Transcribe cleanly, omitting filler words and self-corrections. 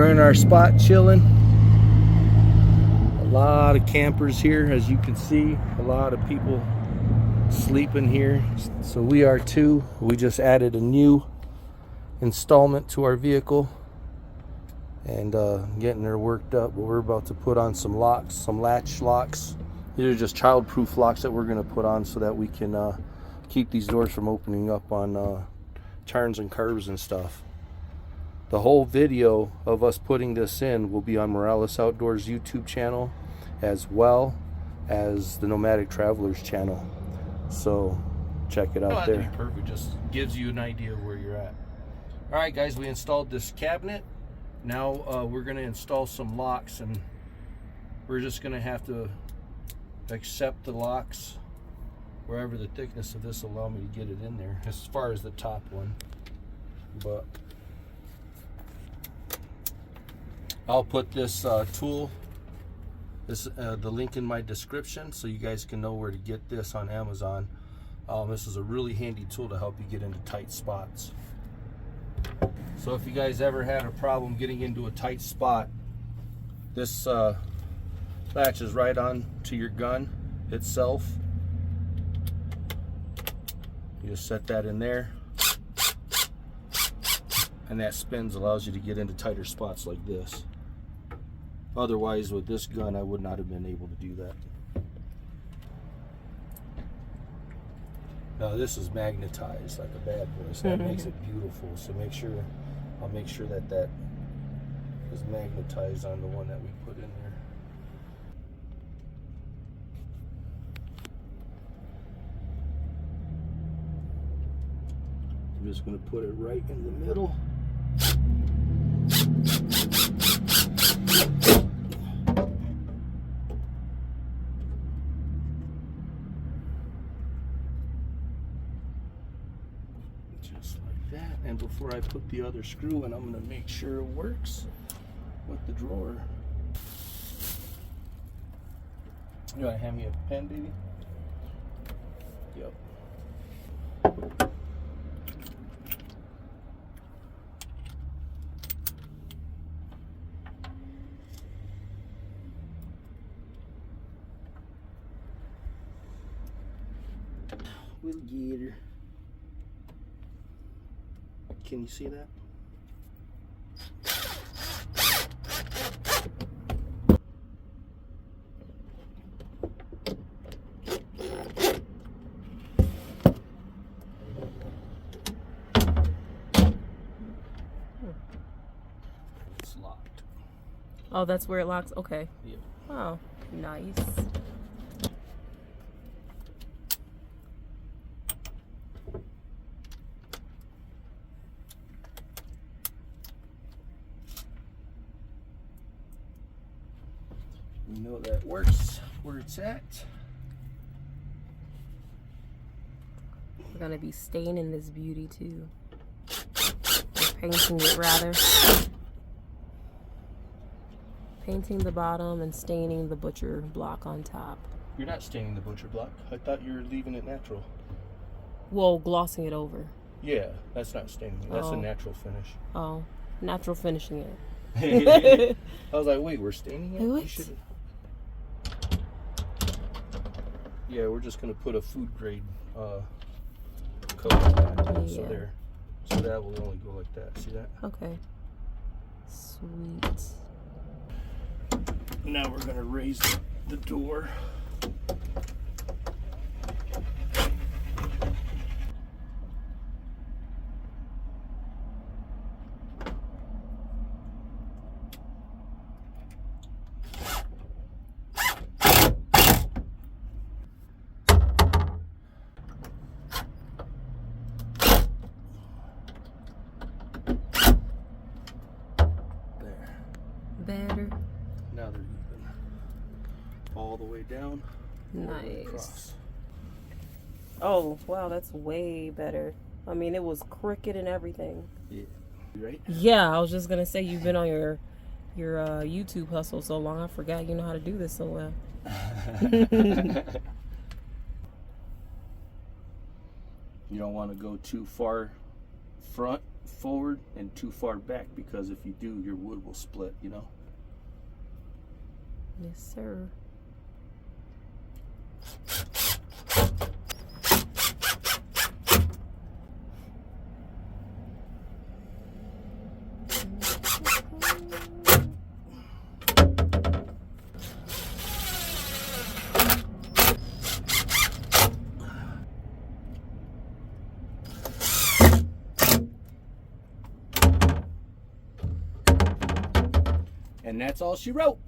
We're in our spot chilling. A lot of campers here, as you can see. A lot of people sleeping here. So we are too. We just added a new installment to our vehicle and getting her worked up. But we're about to put on some locks, some latch locks. These are just child-proof locks that we're going to put on so that we can keep these doors from opening up on turns and curves and stuff. The whole video of us putting this in will be on Morales Outdoors YouTube channel, as well as the Nomadic Travelers channel. So check it out there. Perfect, just gives you an idea of where you're at. All right, guys, we installed this cabinet. Now we're going to install some locks, and we're just going to have to accept the locks wherever the thickness of this will allow me to get it in there, as far as the top one. But I'll put this tool, the link in my description, so you guys can know where to get this on Amazon. This is a really handy tool to help you get into tight spots. So if you guys ever had a problem getting into a tight spot, this latches right on to your gun itself. You just set that in there, and that spins, allows you to get into tighter spots like this. Otherwise, with this gun, I would not have been able to do that. Now this is magnetized like a bad boy, so that makes it beautiful. So I'll make sure that that is magnetized on the one that we put in there. I'm just going to put it right in the middle. Just like that. And before I put the other screw in, I'm going to make sure it works with the drawer. You want to hand me a pen, baby? Yep. We'll get her. Can you see that? It's locked. Oh, that's where it locks? Okay. Yep. Oh, nice. We know that works where it's at. We're gonna be staining this beauty too. Or painting it rather. Painting the bottom and staining the butcher block on top. You're not staining the butcher block. I thought you were leaving it natural. Well, glossing it over. Yeah, that's not staining. That's a natural finish. Oh, natural finishing it. I was like, wait, we're staining it? What? You shouldn't. Yeah, we're just gonna put a food grade coat on that. Yeah. So there. So that will only go like that. See that? Okay. Sweet. Now we're gonna raise the door. Better. Now they're even. All the way down. Nice. Across. Oh, wow, that's way better. I mean, it was crooked and everything. Yeah. You right? Yeah, I was just gonna say you've been on your YouTube hustle so long. I forgot you know how to do this so well. You don't want to go too far forward and too far back, because if you do, your wood will split, you know. Yes, sir. And that's all she wrote.